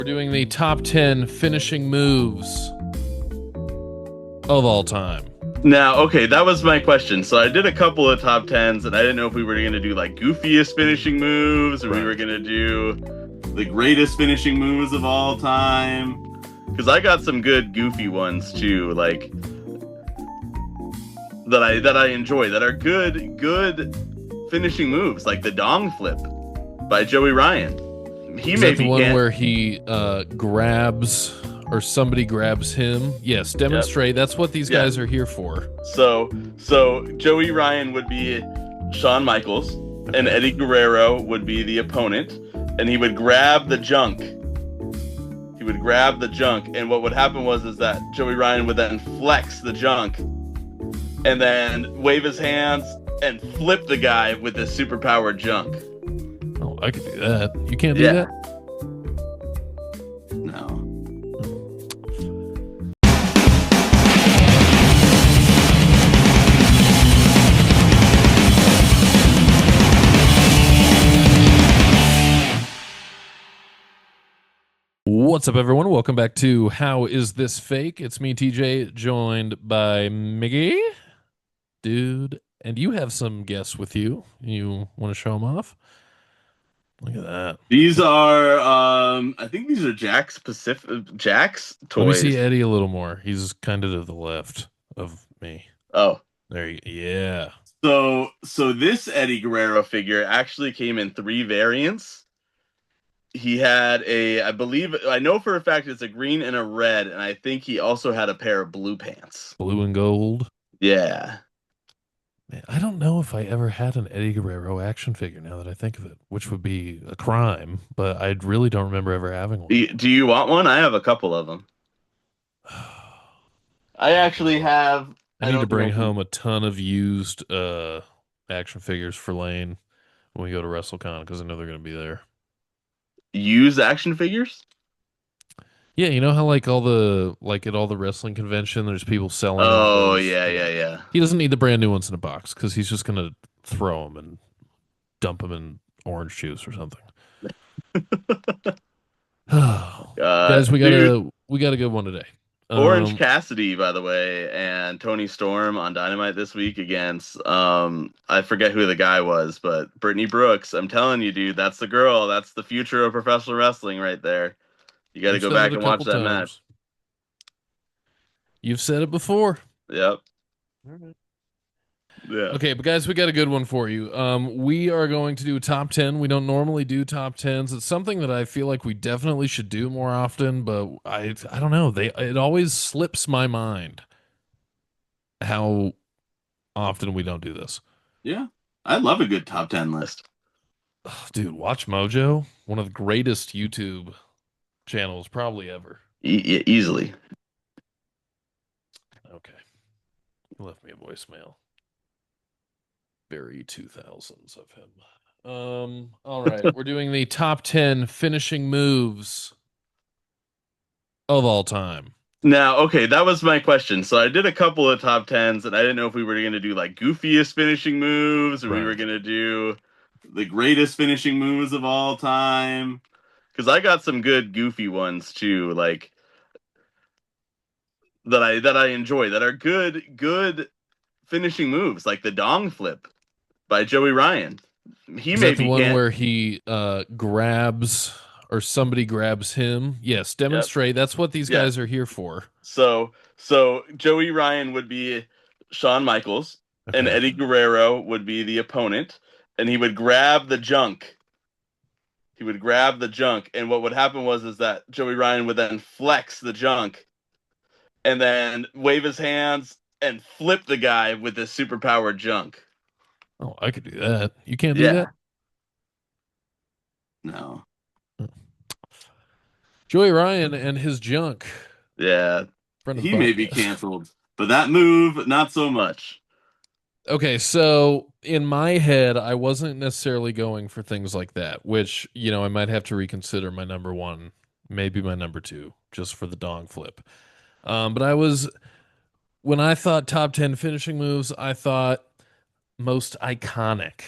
We're doing the top 10 finishing moves of all time. Now, okay, that was my question. So I did a couple of top tens, and I didn't know if we were going to do like goofiest finishing moves, or we were going to do the greatest finishing moves of all time. Because I got some good goofy ones too, like that I enjoy, that are good finishing moves, like the dong flip by Joey Ryan. He Is may that the be one can- where he grabs or somebody grabs him? Yes, demonstrate. That's what these guys are here for. So Joey Ryan would be Shawn Michaels, and Eddie Guerrero would be the opponent, and he would grab the junk. And what would happen is that Joey Ryan would then flex the junk, and then wave his hands and flip the guy with the superpowered junk. Oh, I could do that. You can't do Yeah. that? No. What's up, everyone? Welcome back to How Is This Fake? It's me, TJ, joined by Miggy. Dude, and you have some guests with you. You want to show them off? Look at that. These are I think these are Jack's Let me toys. see Eddie a little more. He's kind of to the left of me. Oh. There you go. Yeah. So this Eddie Guerrero figure actually came in 3 variants. He had I know for a fact it's a green and a red, and I think he also had a pair of blue pants. Blue and gold. Yeah. Man, I don't know if I ever had an Eddie Guerrero action figure now that I think of it, which would be a crime, but I really don't remember ever having one. Do you want one? I have a couple of them. I actually have. I need to bring home a ton of used action figures for Lane when we go to WrestleCon because I know they're going to be there. Used action figures? Yeah, you know how like at all the wrestling convention, there's people selling. Oh, those. yeah. He doesn't need the brand new ones in a box because he's just gonna throw them and dump them in orange juice or something. Guys, we got a good one today. Orange Cassidy, by the way, and Tony Storm on Dynamite this week against I forget who the guy was, but Brittany Brooks. I'm telling you, dude, that's the girl. That's the future of professional wrestling right there. You got to go back and watch that match. You've said it before. Yep. Yeah. Okay, but guys, we got a good one for you. We are going to do a top 10. We don't normally do top 10s. It's something that I feel like we definitely should do more often, but I don't know. It always slips my mind how often we don't do this. Yeah. I love a good top 10 list. Oh, dude, Watch Mojo, one of the greatest YouTube channels probably ever. Easily. Okay. He left me a voicemail. Very 2000s of him. All right, we're doing the top 10 finishing moves of all time. Now, okay, that was my question. So I did a couple of top tens, and I didn't know if we were going to do like goofiest finishing moves, or we were going to do the greatest finishing moves of all time. Because I got some good goofy ones too, like that I enjoy, that are good finishing moves, like the dong flip by Joey Ryan. Is that the one where he grabs or somebody grabs him? Yes, demonstrate. Yep. That's what these guys are here for. So Joey Ryan would be Shawn Michaels, and Eddie Guerrero would be the opponent, and he would grab the junk. And what would happen is that Joey Ryan would then flex the junk, and then wave his hands and flip the guy with the superpowered junk. Oh, I could do that. You can't do that? No. Joey Ryan and his junk. Yeah. He may be canceled, but that move, not so much. Okay, so in my head, I wasn't necessarily going for things like that, which, I might have to reconsider my number 1, maybe my number 2, just for the dong flip. But when I thought top 10 finishing moves, I thought most iconic,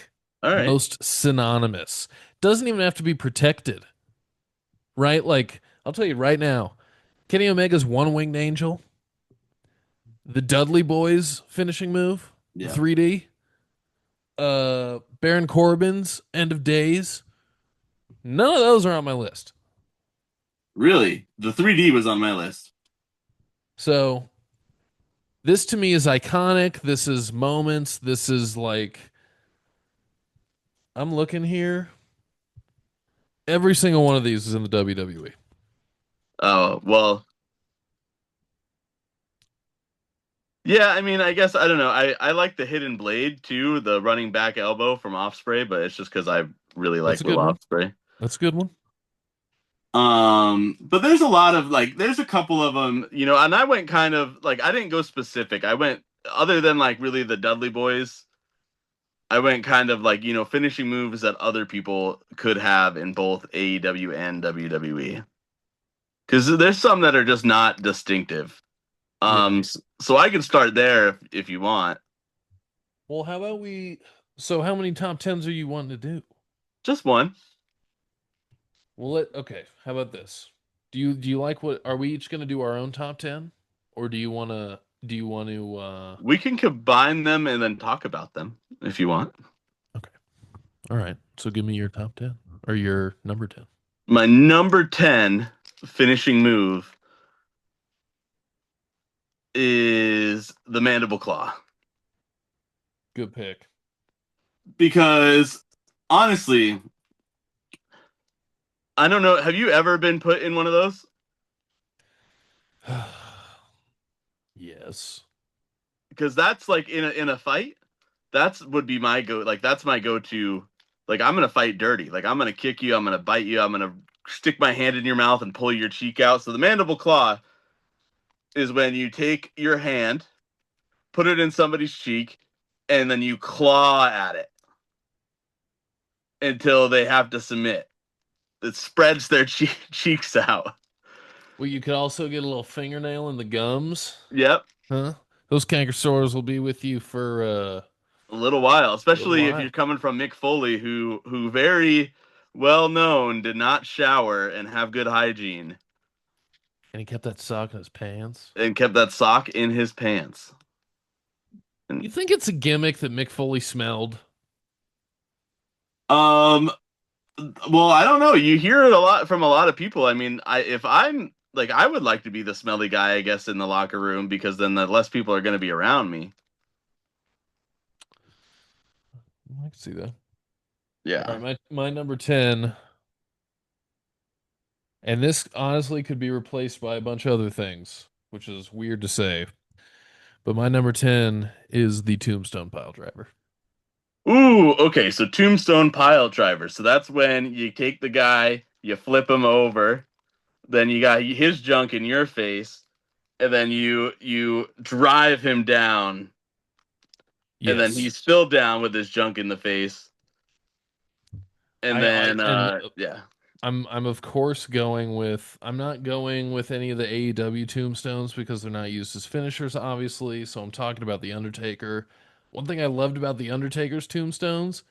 most synonymous. Doesn't even have to be protected, right? Like I'll tell you right now, Kenny Omega's one winged angel, the Dudley Boys finishing move, the Yeah. 3D, Baron Corbin's End of Days. None of those are on my list. Really? The 3D was on my list. So this to me is iconic. This is moments. This is like I'm looking here. Every single one of these is in the WWE. Oh, well, yeah, I mean, I guess I don't know. I like the hidden blade too, the running back elbow from Offspray, but it's just because I really That's like a Will good one. Ospreay. That's a good one. But there's a lot of like, there's a couple of them, and I went kind of like, I didn't go specific. I went other than like really the Dudley Boys. I went kind of like, finishing moves that other people could have in both AEW and WWE. Because there's some that are just not distinctive. Yeah. So I can start there if you want. Well, how about we? So, how many top tens are you wanting to do? Just one. Well, okay. How about this? Do you like what? Are we each going to do our own top ten, or do you want to? We can combine them and then talk about them if you want. Okay. All right. So, give me your top ten or your number 10. My number 10 finishing move is the mandible claw. Good pick. Because honestly, I don't know. Have you ever been put in one of those? Yes. Because that's like in a fight, that's would be my go. Like that's my go-to. Like I'm gonna fight dirty. Like I'm gonna kick you. I'm gonna bite you. I'm gonna stick my hand in your mouth and pull your cheek out. So the mandible claw is when you take your hand, put it in somebody's cheek, and then you claw at it until they have to submit. It spreads their cheeks out. Well, you could also get a little fingernail in the gums, Yep, huh? Those canker sores will be with you for a little while, a little especially if while. you're coming from Mick Foley, who very well known did not shower and have good hygiene, And he kept that sock in his pants. and kept that sock in his pants. You And think it's a gimmick that Mick Foley smelled? um, well, I don't know. You hear it a lot from a lot of people. I mean, if I'm like, I would like to be the smelly guy, I guess, in the locker room because then the less people are going to be around me. I can see that. All Yeah. right, my number 10, and this honestly could be replaced by a bunch of other things, which is weird to say. But my number 10 is the Tombstone Pile Driver. Ooh, okay. So Tombstone pile driver. So that's when you take the guy, you flip him over, then you got his junk in your face, and then you drive him down, and then Yes. he's still down with his junk in the face, and I then and yeah, I'm of course going with I'm not going with any of the AEW tombstones because they're not used as finishers, obviously. So I'm talking about the Undertaker. One thing I loved about the Undertaker's tombstones,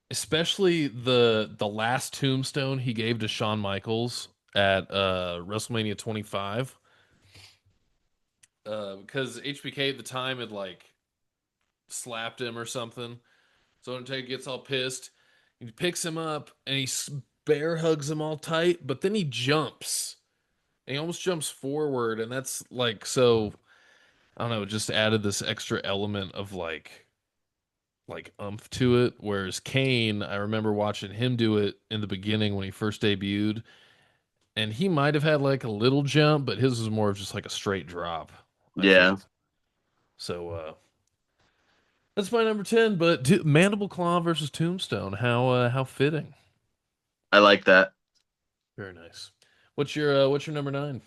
especially the last tombstone he gave to Shawn Michaels at WrestleMania 25, because HBK at the time had like slapped him or something. So Undertaker gets all pissed. He picks him up and he bear hugs him all tight, but then he jumps. And he almost jumps forward, and that's like so. I don't know. It just added this extra element of like umph to it. Whereas Kane, I remember watching him do it in the beginning when he first debuted, and he might have had like a little jump, but his was more of just like a straight drop. I yeah, think so. That's my number 10. But Mandible Claw versus Tombstone. How fitting. I like that. Very nice. What's your number 9?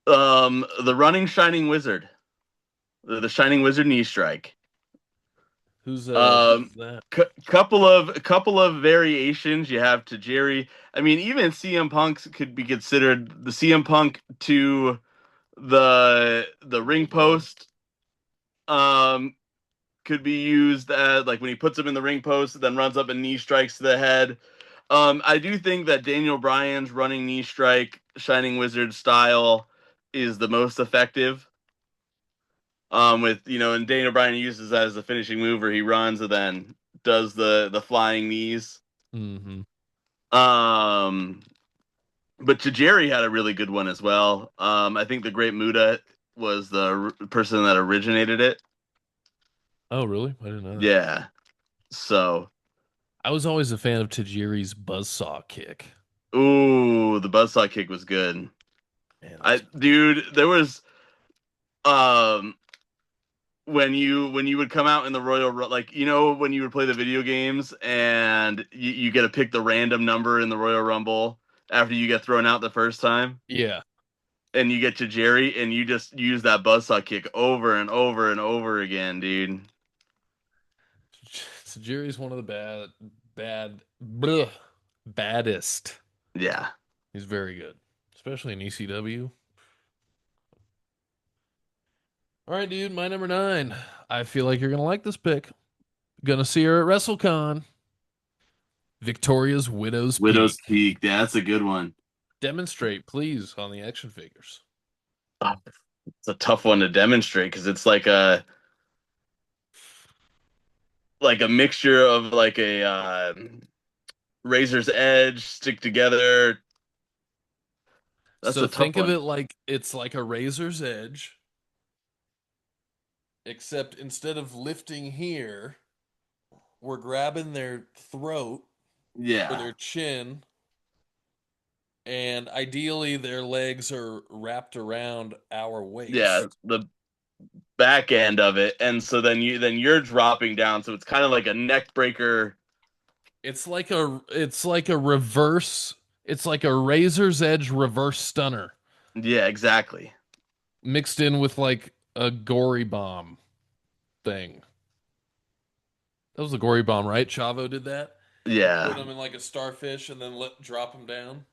The running shining wizard, the shining wizard knee strike. Who's Um, that? couple of variations you have to Jerry. I mean, even CM Punk could be considered the CM Punk to the ring Blood. post. Um, could be used as like when he puts him in the ring post, then runs up and knee strikes to the head. I do think that Daniel Bryan's running knee strike, Shining Wizard style, is the most effective. With and Daniel Bryan uses that as the finishing move where he runs and then does the flying knees. Hmm. Um, but Tajiri had a really good one as well. I think the Great Muta was the person that originated it. Oh, really? I didn't know that. Yeah. So, I was always a fan of Tajiri's buzzsaw kick. ooh, the buzzsaw kick was good. Man, that was I good. dude, there was um when you would come out in the like when you would play the video games and you get to pick the random number in the Royal Rumble after you get thrown out the first time Yeah. and you get to Jerry and you just use that buzzsaw kick over and over and over again, dude. Tajiri's one of the bleh, baddest. Yeah. He's very good, especially in ECW. All right, dude, my number nine. I feel like you're gonna like this pick. Gonna see her at WrestleCon. Victoria's Widow's Widow's Peak. Peak, that's a good one. Demonstrate, please, on the action figures. Oh, it's a tough one to demonstrate because it's like a mixture of like a Razor's Edge stick together. That's So a tough think of one. it like it's like a razor's edge, except instead of lifting here, we're grabbing their throat or Yeah. their chin, and ideally their legs are wrapped around our Yeah, waist. the back end of it, and so then you're dropping down, so it's kind of like a neck breaker. It's like a reverse, it's like a razor's edge reverse stunner Yeah, exactly. mixed in with like a gory bomb thing. That was the gory bomb, right? Chavo did that. Put Yeah, them in like a starfish and then drop them down.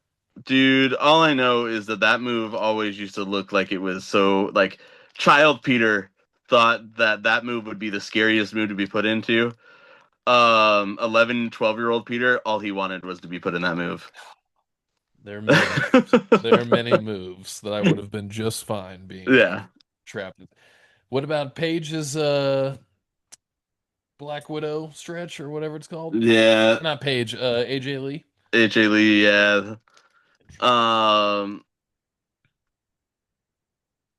dude. All I know is that move always used to look like it was so like child Peter thought that move would be the scariest move to be put into. 11, 12-year-old Peter, all he wanted was to be put in that move. There are many moves. There are many moves that I would have been just fine being Yeah, trapped in. What about Paige's Black Widow stretch or whatever it's called? yeah. Not Paige, AJ Lee. AJ Lee, yeah. Interesting. Um,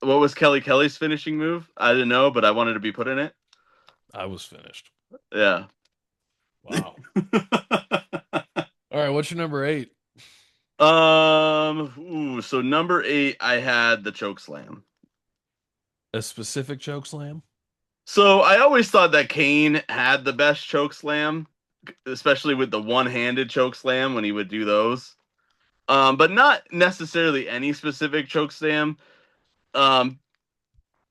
what was Kelly's finishing move? I didn't know, but I wanted to be put in it. I was finished. Yeah. Wow. All right, what's your number eight? So number 8, I had the choke slam. A specific choke slam? So I always thought that Kane had the best choke slam, especially with the one-handed choke slam when he would do those. But not necessarily any specific choke slam. Um,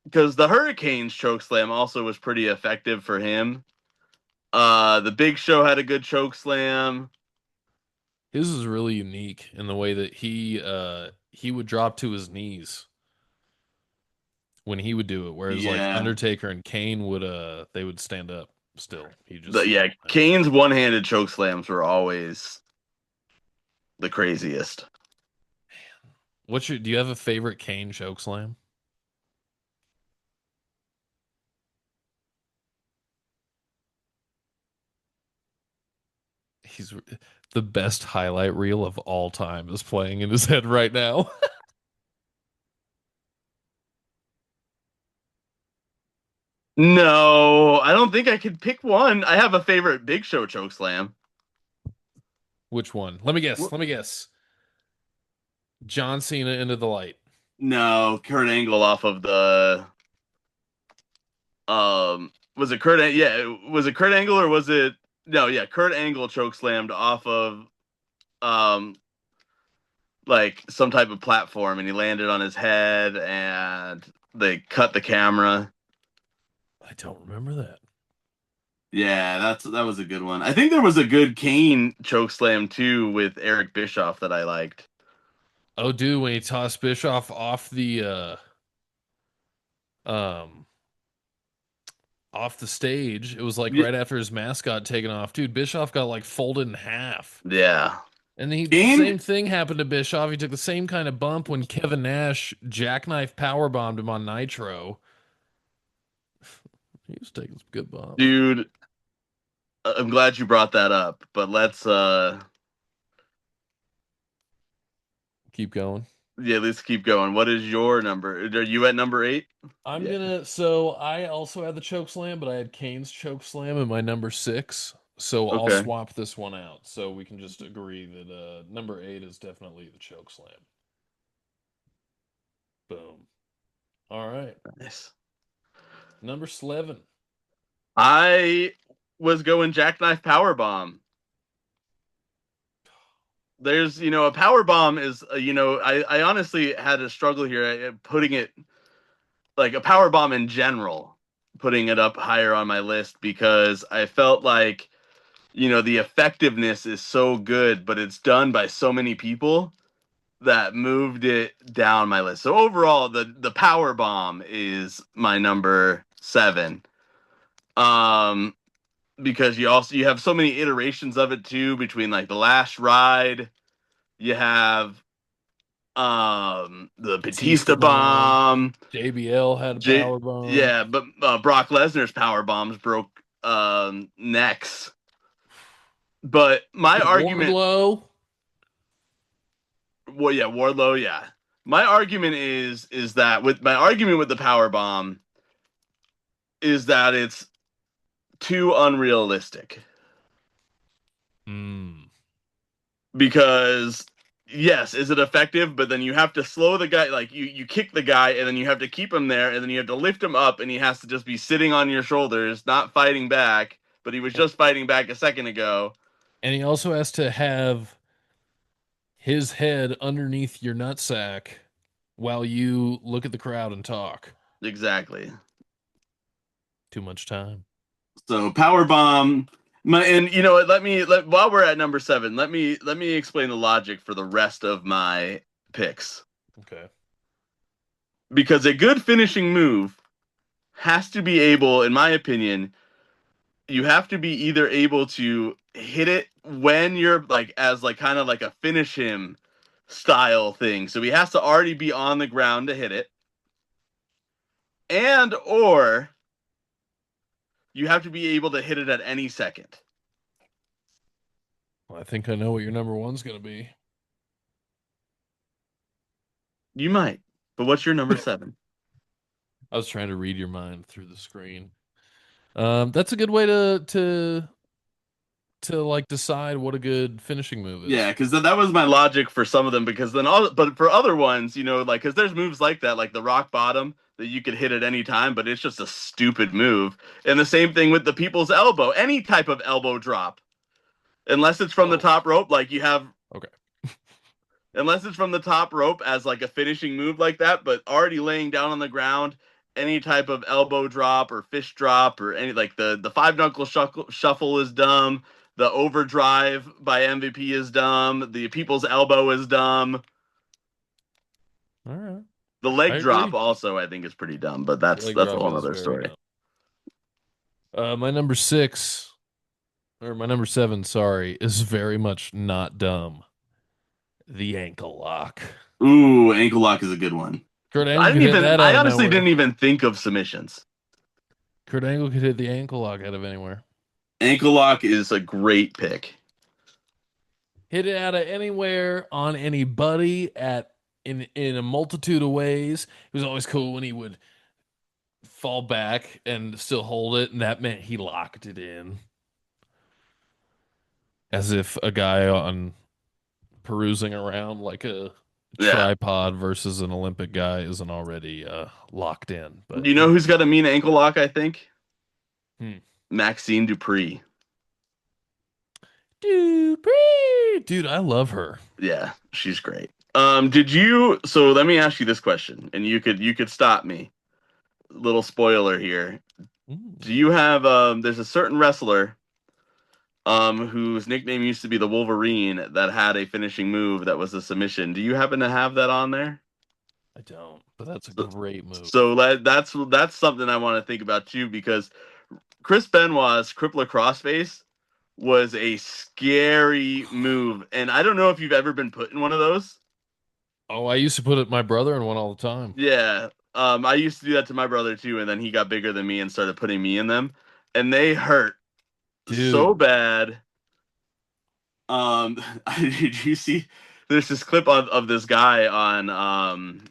because the Hurricanes choke slam also was pretty effective for him. The Big Show had a good choke slam. His is really unique in the way that he would drop to his knees when he would do it, whereas like Yeah. Undertaker and Kane would they would stand up still. He The just yeah, Kane's one-handed choke slams were always the craziest. do you have a favorite Kane choke slam? He's the best highlight reel of all time is playing in his head right now. No, I don't think I could pick one. I have a favorite Big Show choke slam. Which one? Let me guess. Wh- Let me guess. John Cena into the light. No, Kurt Angle off of the was it yeah, was it Kurt Angle or was it no, yeah, Kurt Angle choke slammed off of um like some type of platform and he landed on his head and they cut the camera. I don't remember that. Yeah, that was a good one. I think there was a good Kane choke slam too with Eric Bischoff that I liked. Oh, dude, when he tossed Bischoff off the um off the stage. It was like Y- right after his mask got taken off. Dude, Bischoff got like folded in half. Yeah. And then the Kane, same thing happened to Bischoff. He took the same kind of bump when Kevin Nash jackknife powerbombed him on Nitro. He was taking some good bumps. dude, I'm glad you brought that up, but let's Keep going. yeah, let's keep going. What is your number? Are you at number 8? I'm Yeah. gonna. So I also had the choke slam, but I had Kane's choke slam in my number 6. So I'll Okay. swap this one out. So we can just agree that number 8 is definitely the choke slam. Boom. All right. Nice. Number 11. I was going jackknife power bomb. There's, a power bomb is, I honestly had a struggle here putting it like a power bomb in general, putting it up higher on my list because I felt like, the effectiveness is so good, but it's done by so many people that moved it down my list. So overall, the power bomb is my number 7. Um, because you have so many iterations of it too, between like the last ride, you have the Batista Batista bomb. bomb. JBL had a power bomb. Yeah, but Brock Lesnar's power bombs broke necks. But my Dude, argument, Wardlow. well, yeah, Wardlow, yeah. My argument is that with my argument with the power bomb is that it's too unrealistic. Hmm. Because yes, is it effective? But then you have to slow the guy, like you kick the guy, and then you have to keep him there, and then you have to lift him up, and he has to just be sitting on your shoulders, not fighting back. But he was just fighting back a second ago. And he also has to have his head underneath your nutsack while you look at the crowd and talk. Exactly. Too much time. So power bomb. And you know what? While we're at number 7, let me explain the logic for the rest of my picks. Okay. Because a good finishing move has to be able, in my opinion, you have to be either able to hit it when you're like as like kind of like a finish him style thing. So he has to already be on the ground to hit it. And or you have to be able to hit it at any second. Well, I think I know what your number one's going to be. You might. But what's your number 7? I was trying to read your mind through the screen. That's a good way to like decide what a good finishing move Yeah, is. because that was my logic for some of them. Because then but for other ones, like because there's moves like that, like the rock bottom that you could hit at any time, but it's just a stupid move. And the same thing with the people's elbow, any type of elbow drop, unless it's from the Oh, top rope, like you have, okay. unless it's from the top rope as like a finishing move like that, but already laying down on the ground, any type of elbow drop or fish drop or any like the five knuckle shuffle is dumb. The overdrive by MVP is dumb. The people's elbow is dumb. All right. The I leg drop agree. also I think is pretty dumb, but that's Leg that's a drop whole is other very story. dumb. My number 6, or my number 7, sorry, is very much not dumb. The ankle lock. Ooh, ankle lock is a good one. Kurt Angle could hit that I out of honestly nowhere. didn't even think of submissions. Kurt Angle could hit the ankle lock out of anywhere. Ankle lock is a great pick. Hit it out of anywhere on anybody at in a multitude of ways. It was always cool when he would fall back and still hold it, and that meant he locked it in. As if a guy on perusing around like a Yeah. tripod versus an Olympic guy isn't already locked in. But You know who's got a mean ankle lock, I think? hmm. Maxine Dupree. Dude, I love her. Yeah, she's great. So let me ask you this question, and you could stop me. Little spoiler here. Mm. Do you have there's a certain wrestler whose nickname used to be the Wolverine that had a finishing move that was a submission. Do you happen to have that on there? I don't, but that's a So, great move. so that's something I want to think about too because Chris Benoit's crippler crossface was a scary move, and I don't know if you've ever been put in one of those. Oh, I used to put it my brother in one all the time. Yeah, I used to do that to my brother too, and then he got bigger than me and started putting me in them, and they hurt so Dude, bad. Did you see? There's this clip of this guy on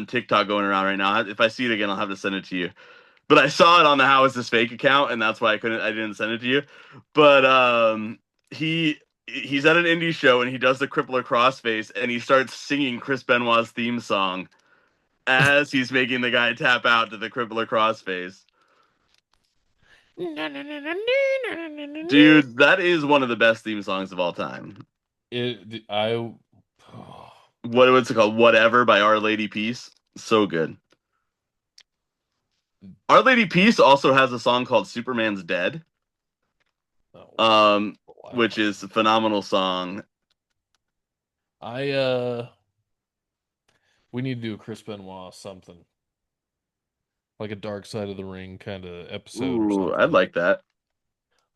TikTok going around right now. If I see it again, I'll have to send it to you. But I saw it on the How Is This Fake account, and that's why I didn't send it to you. But he's at an indie show and he does the crippler crossface and he starts singing Chris Benoit's theme song as he's making the guy tap out to the crippler crossface. Dude, that is one of the best theme songs of all time. it I What's it called? Whatever by Our Lady Peace. So good. Our Lady Peace also has a song called Superman's Dead, oh, um, wow. which is a phenomenal song. I we need to do a Chris Benoit something. Like a Dark Side of the Ring kind of episode or Ooh, I'd something. like that.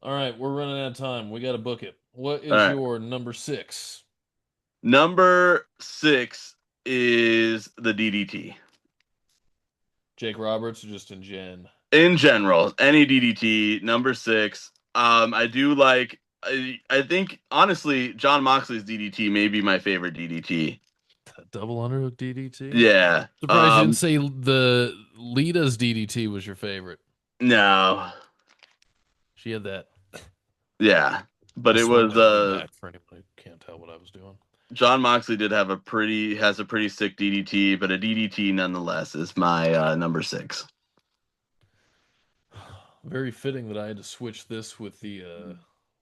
All right, we're running out of time. We got to book it. What All is right. your number 6? Number 6 is the DDT. Jake Roberts or just in gen? In general, any DDT, number 6. I do like. I think honestly, John Moxley's DDT may be my favorite DDT. Double underhook DDT? Yeah. Surprised you didn't say the Lita's DDT was your favorite. No. She had that. Yeah. I But it slowed was my knee back for anybody who can't tell what I was doing. John Moxley did have a pretty sick DDT, but a DDT nonetheless is my number 6. Very fitting that I had to switch this with the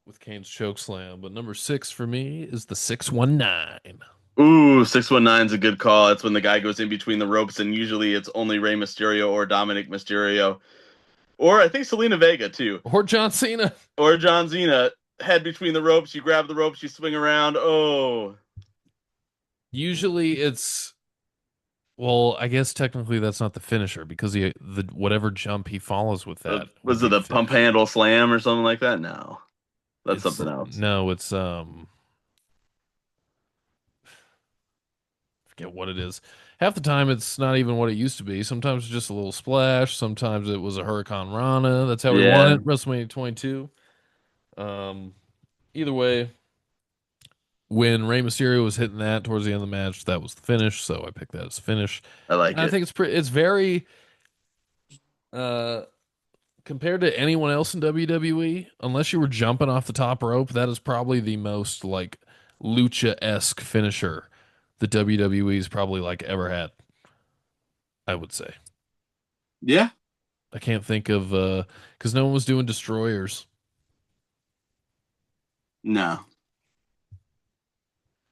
with Kane's choke slam, but number 6 for me is the 619. Ooh, 619 is a good call. It's when the guy goes in between the ropes, and usually it's only Rey Mysterio or Dominic Mysterio. Or I think Selena Vega too. Or John Cena. Or John Cena. Head between the ropes, you grab the ropes, you swing around. Oh. Usually it's well, I guess technically that's not the finisher because the whatever jump he follows with that would Was it be the the pump finish. handle slam or something like that? No. That's It's something else. no, it's forget what it is. Half the time it's not even what it used to be. Sometimes it's just a little splash. Sometimes it was a Hurricane Rana. That's how we won Yeah. it. WrestleMania 22. Um, either way, when Rey Mysterio was hitting that towards the end of the match, that was the finish. So I picked that as finish. I like And I it. think it's pretty. It's very uh compared to anyone else in WWE. Unless you were jumping off the top rope, that is probably the most like lucha-esque finisher the WWE's probably like ever had. I would say. Yeah. I can't think of because no one was doing destroyers. No.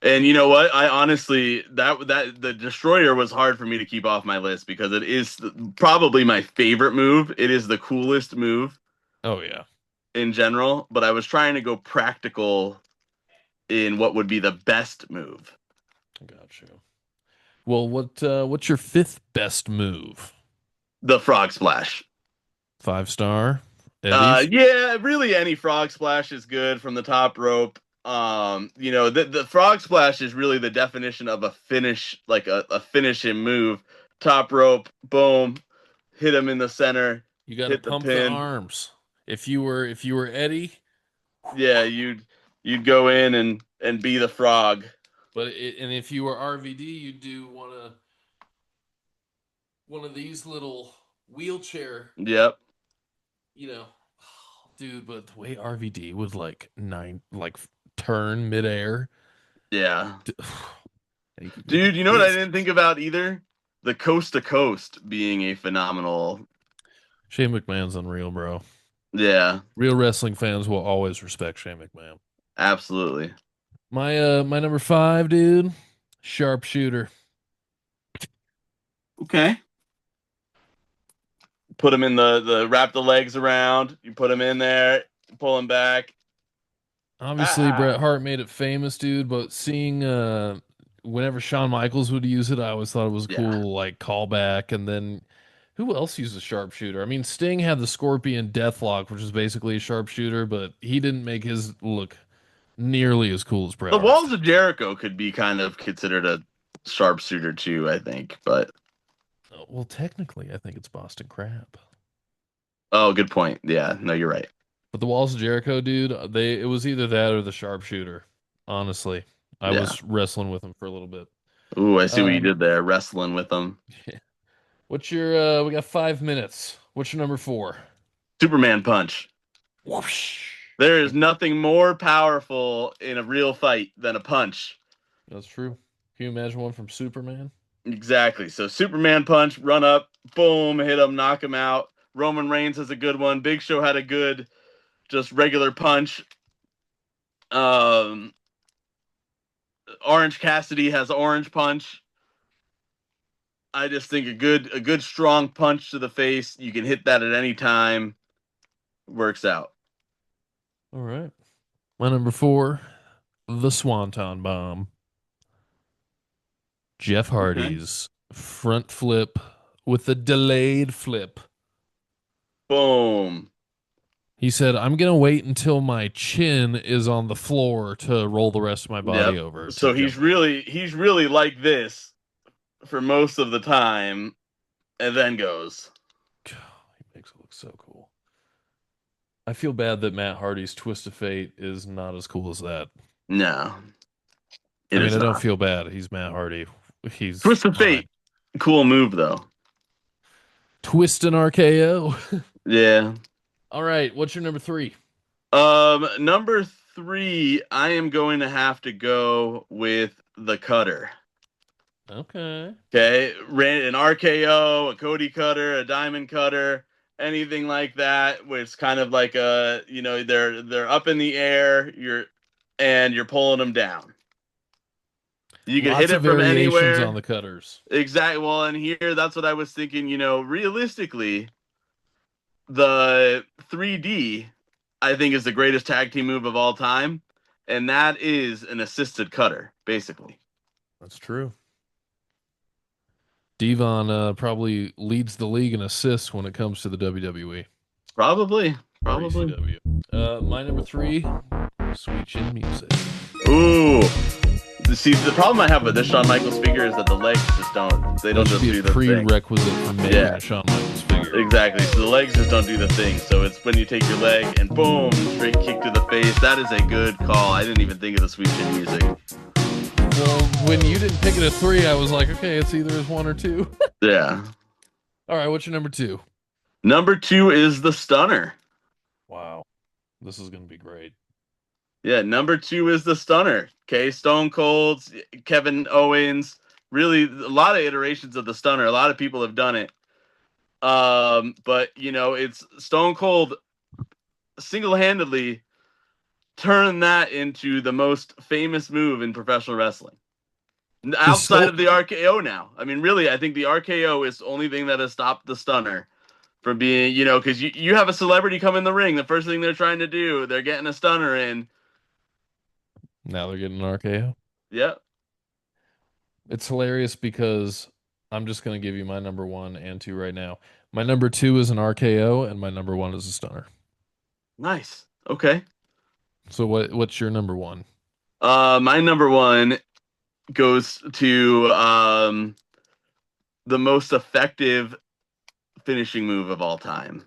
And you know what? I honestly that the destroyer was hard for me to keep off my list because it is probably my favorite move. It is the coolest move Oh yeah, in general, but I was trying to go practical in what would be the best move. got you. Well, what's your fifth best move? The frog splash. 5 star Eddie's. Yeah, really any frog splash is good from the top rope. The frog splash is really the definition of a finish, like a finishing move. Top rope, boom, hit him in the center, You got to hit the pump the pin. arms. If you were Eddie, Yeah, you'd go in and be the frog. and if you were RVD, you'd do one of these little wheelchair. Yep. You know, dude. But the way RVD would like turn midair, Yeah. and he could do the Dude, you know what I disc. didn't think about either? The coast to coast being a phenomenal. Shane McMahon's unreal, bro. Yeah, Real wrestling fans will always respect Shane McMahon. absolutely. My number 5, dude, sharpshooter. Okay. Put him in the wrap the legs around. You put him in there, pull him back. Obviously, Ah, Bret Hart made it famous, dude. But seeing whenever Shawn Michaels would use it, I always thought it was a yeah. cool like callback. And then Who else used a sharpshooter? I mean, Sting had the Scorpion Deathlock, which is basically a sharpshooter, but he didn't make his look nearly as cool as Bret The Hart's. Walls of Jericho could be kind of considered a sharpshooter too, I think. But Well, technically, I think it's Boston Crab. oh, good point. Yeah, no, you're right. But the Walls of Jericho, dude, it was either that or the sharpshooter. Honestly, I Yeah. was wrestling with him for a little bit. Ooh, I see what you Um, did there, wrestling with them. what's your? We got 5 minutes. What's your number four? Superman punch. Whoosh. There is nothing more powerful in a real fight than a punch. That's true. Can you imagine one from Superman? Exactly. So Superman punch, run up, boom, hit him, knock him out. Roman Reigns has a good one. Big Show had a good, just regular punch. Um, Orange Cassidy has orange punch. I just think a good strong punch to the face. You can hit that at any time. Works out. All right. My number four, the Swanton Bomb. Jeff Okay. Hardy's front flip with a delayed flip. Boom. He said, I'm going to wait until my chin is on the floor to roll the rest of my body Yep. over to So he's jump over. really like this for most of the time, and then goes. God, he makes it look so cool. I feel bad that Matt Hardy's Twist of Fate is not as cool as that. No, I it mean, is I don't not. feel bad. He's Matt Hardy. He's Twist of fine. Fate. Cool move though. Twist and RKO. Yeah. All right. What's your number three? Number three, I am going to have to go with the cutter. Okay. Okay, ran an RKO, a Cody cutter, a diamond cutter, anything like that, where it's kind of like they're up in the air, you're pulling them down. You can hit Lots of it from variations on anywhere. the cutters. Exactly. Well, and here that's what I was thinking. Realistically, the 3D I think is the greatest tag team move of all time, and that is an assisted cutter, basically. That's true. Devon probably leads the league in assists when it comes to the WWE Probably, or probably. ECW. My number three, Sweet Chin Music. Ooh. See, the problem I have with this Shawn Michaels figure is that the legs just don't. They That don't should just be a do the thing. prerequisite for making Yeah, a Shawn Michaels figure. exactly. So the legs just don't do the thing. So it's when you take your leg and boom, straight kick to the face. That is a good call. I didn't even think of the Sweet Chin Music. Well, when you didn't pick it at three, I was like, okay, it's either as one or two. Yeah. All right, what's your number two? Number two is the Stunner. Wow, this is gonna be great. Yeah, number two is the Stunner. Okay, Stone Cold, Kevin Owens. Really, a lot of iterations of the Stunner. A lot of people have done it. But it's Stone Cold single-handedly turned that into the most famous move in professional wrestling. Is Outside so of the RKO now. I mean, really, I think the RKO is the only thing that has stopped the Stunner from being, because you have a celebrity come in the ring. The first thing they're trying to do, they're getting a Stunner in. now they're getting an RKO. Yep. It's hilarious because I'm just gonna give you my number one and two right now. My number two is an RKO, and my number one is a stunner. Nice. Okay. So what's your number one? My number one goes to the most effective finishing move of all time.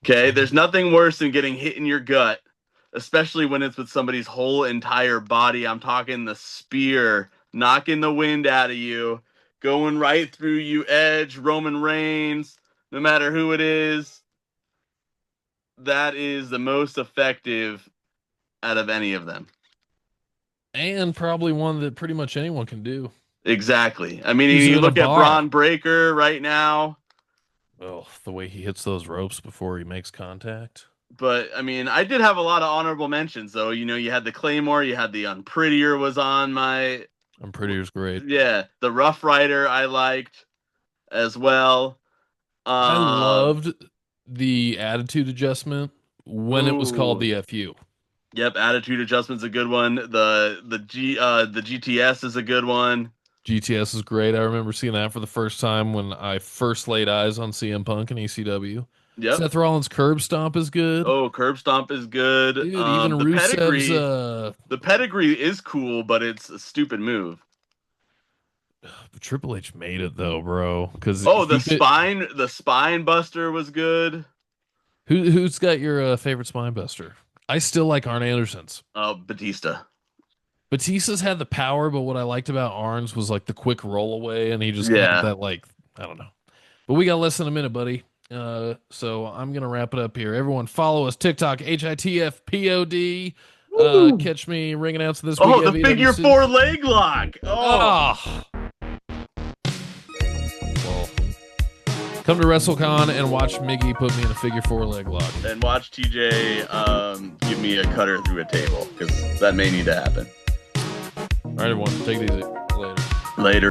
Okay, there's nothing worse than getting hit in your gut, especially when it's with somebody's whole entire body. I'm talking the spear knocking the wind out of you, going right through you, Edge, Roman Reigns, no matter who it is. That is the most effective out of any of them. And probably one that pretty much anyone can do. Exactly. I mean, Use it you in a look at bar. Braun Breaker right now, Oh, the way he hits those ropes before he makes contact. but I mean, I did have a lot of honorable mentions though. You had the Claymore, you had the Unprettier was on my I'm pretty is great. yeah, the Rough Rider I liked as well. I Um, loved the attitude adjustment when it was called ooh, the FU. yep, Attitude Adjustment's a good one. The GTS is a good one. GTS is great. I remember seeing that for the first time when I first laid eyes on CM Punk and ECW. Yep. Seth Rollins' curb stomp is good. Oh, curb stomp is good. Dude, even The Rusev's the pedigree is cool, but it's a stupid move. Triple H made it though, bro. Because Oh, the spine buster was good. who's got your favorite spine buster? I still like Arn Anderson's. Batista. Batista's had the power, but what I liked about Arn's was like the quick roll away, and he just had Yeah. that like I don't know. But we got less than a minute, buddy. So I'm gonna wrap it up here. Everyone, follow us TikTok HITFPOD. Catch me ring announcing this week. Oh, the figure four leg lock. Oh. Well, come to WrestleCon and watch Miggy put me in a figure four leg lock. And watch TJ give me a cutter through a table, because that may need to happen. All right, everyone, take it easy. Later. Later.